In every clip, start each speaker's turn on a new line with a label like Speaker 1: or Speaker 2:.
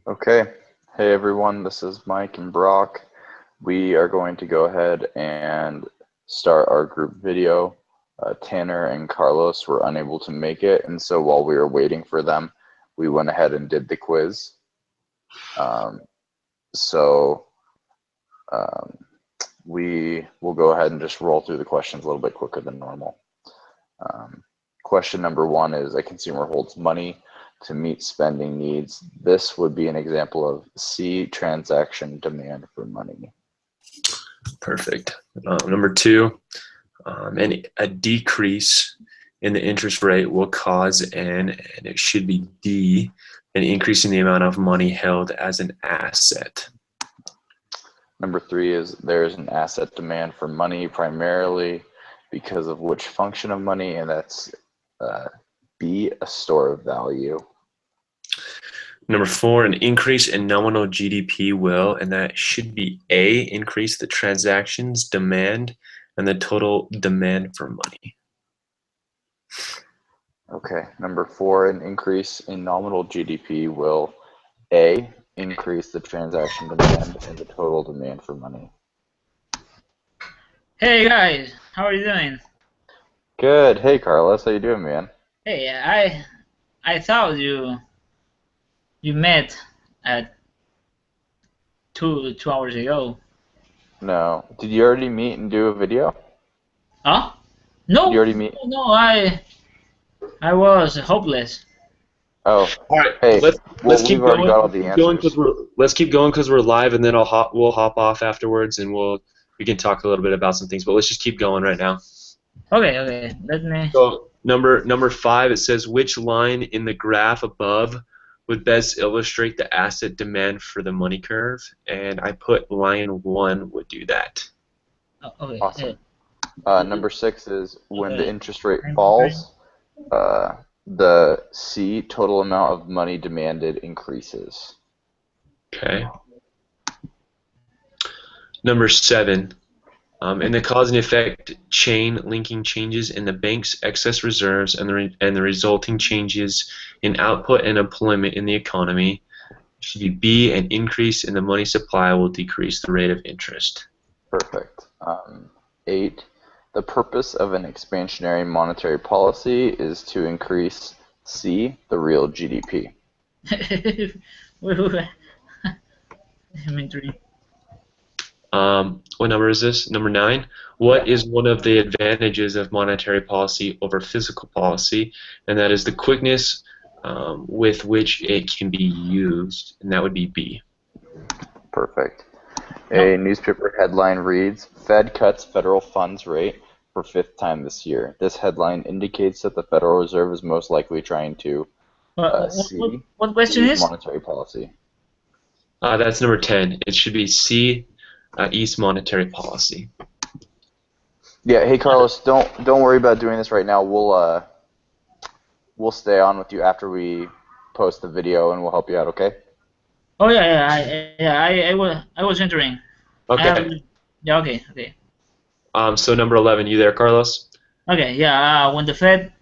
Speaker 1: Okay. Hey everyone, this is Mike and Brock. We are going to go ahead and start our group video. Tanner and Carlos were unable to make it, and so while we were waiting for them, we went ahead and did the quiz. We will go ahead and just roll through the questions a little bit quicker than normal. Question number 1 is: a consumer holds money to meet spending needs. This would be an example of C, transaction demand for money.
Speaker 2: Perfect. Number 2, a decrease in the interest rate will cause and it should be D, an increase in the amount of money held as an asset.
Speaker 1: Number 3 is: there is an asset demand for money primarily because of which function of money, and that's B, a store of value.
Speaker 2: Number 4, an increase in nominal GDP will, and that should be A, increase the transactions demand and the total demand for money.
Speaker 1: Okay, number 4, an increase in nominal GDP will A, increase the transaction demand and the total demand for money.
Speaker 3: Hey guys, how are you doing?
Speaker 1: Good. Hey Carlos, how you doing, man?
Speaker 3: Hey, I thought you met at two hours ago.
Speaker 1: No. Did you already meet and do a video?
Speaker 3: Huh? No.
Speaker 1: Did you already meet?
Speaker 3: No, I was hopeless.
Speaker 1: Oh.
Speaker 2: All right.
Speaker 1: Hey,
Speaker 2: let's keep
Speaker 1: we've already
Speaker 2: going.
Speaker 1: got all the answers.
Speaker 2: Let's keep going because we're live, and then we'll hop off afterwards, and we can talk a little bit about some things. But let's just keep going right now.
Speaker 3: Okay. Let me.
Speaker 2: So number 5, it says which line in the graph above would best illustrate the asset demand for the money curve, and I put line 1 would do that.
Speaker 3: Oh, okay.
Speaker 1: Awesome.
Speaker 3: Hey.
Speaker 1: Number 6 is when the interest rate falls, the C, total amount of money demanded, increases.
Speaker 2: Okay. Number 7, in the cause and effect chain, linking changes in the bank's excess reserves and the resulting changes in output and employment in the economy should be B, an increase in the money supply will decrease the rate of interest.
Speaker 1: Perfect. 8, the purpose of an expansionary monetary policy is to increase C, the real GDP.
Speaker 2: What number is this? Number 9. What is one of the advantages of monetary policy over physical policy? And that is the quickness with which it can be used, and that would be B.
Speaker 1: Perfect. A newspaper headline reads, Fed cuts federal funds rate for 5th time this year. This headline indicates that the Federal Reserve is most likely trying to
Speaker 3: what question is?
Speaker 1: monetary policy.
Speaker 2: That's number 10. It should be C, ease monetary policy.
Speaker 1: Yeah. Hey Carlos, don't worry about doing this right now. We'll stay on with you after we post the video, and we'll help you out. Okay?
Speaker 3: Oh I was entering.
Speaker 2: Okay.
Speaker 3: Okay.
Speaker 2: So number 11, you there, Carlos?
Speaker 3: Okay. Yeah. When the Fed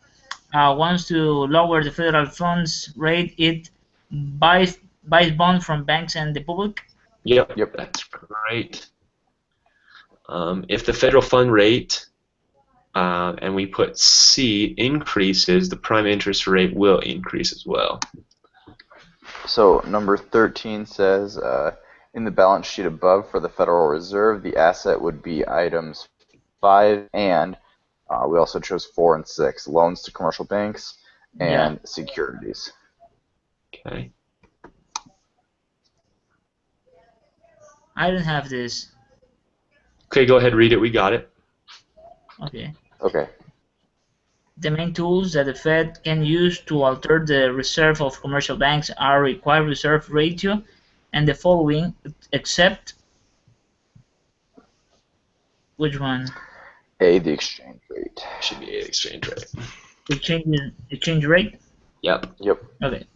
Speaker 3: wants to lower the federal funds rate, it buys bonds from banks and the public.
Speaker 2: Yep. That's great. If the federal fund rate, and we put C, increases, the prime interest rate will increase as well.
Speaker 1: So number 13 says, in the balance sheet above for the Federal Reserve, the asset would be items 5 and we also chose 4 and 6, loans to commercial banks and securities.
Speaker 2: Okay.
Speaker 3: I don't have this.
Speaker 2: Okay, go ahead, read it. We got it.
Speaker 3: Okay. The main tools that the Fed can use to alter the reserve of commercial banks are required reserve ratio and the following, except which one?
Speaker 1: A, the exchange rate.
Speaker 2: Should be A, the exchange rate.
Speaker 3: Exchange rate?
Speaker 2: Yep.
Speaker 3: Okay.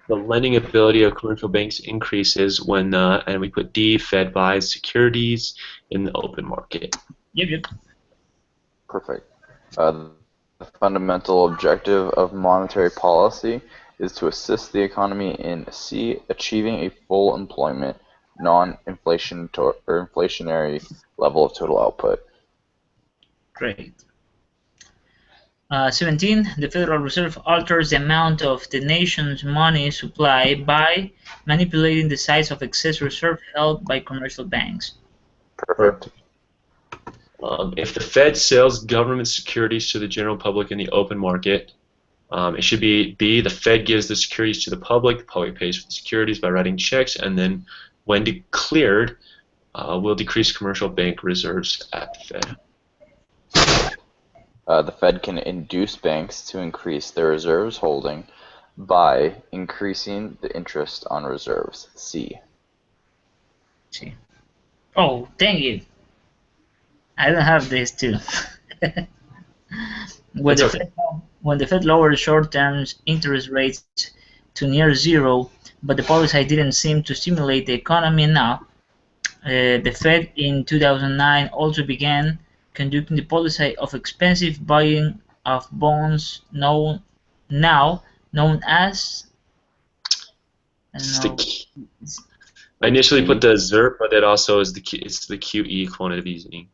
Speaker 2: The lending ability of commercial banks increases when, and we put D, Fed buys securities in the open market.
Speaker 3: Yep.
Speaker 1: Perfect. the fundamental objective of monetary policy is to assist the economy in C, achieving a full employment, inflationary level of total output.
Speaker 3: Great. 17. The Federal Reserve alters the amount of the nation's money supply by manipulating the size of excess reserve held by commercial banks.
Speaker 1: Perfect.
Speaker 2: If the Fed sells government securities to the general public in the open market, it should be B, the Fed gives the securities to the public pays for the securities by writing checks, and then when declared, will decrease commercial bank reserves at the Fed.
Speaker 1: The Fed can induce banks to increase their reserves holding by increasing the interest on reserves. C.
Speaker 3: C. Oh, dang it. I don't have this too. When the Fed lowered short-term interest rates to near zero, but the policy didn't seem to stimulate the economy enough, the Fed in 2009 also began conducting the policy of expensive buying of bonds now known as
Speaker 2: I initially put the ZIRP, but it also is it's the QE, quantitative easing.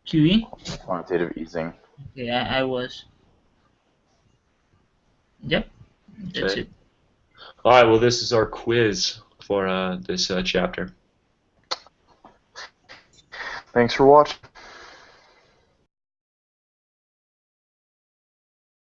Speaker 3: QE?
Speaker 1: Quantitative easing.
Speaker 3: Yeah, I was. Yep, that's it.
Speaker 2: All right, well, this is our quiz for this chapter.
Speaker 1: Thanks for watching.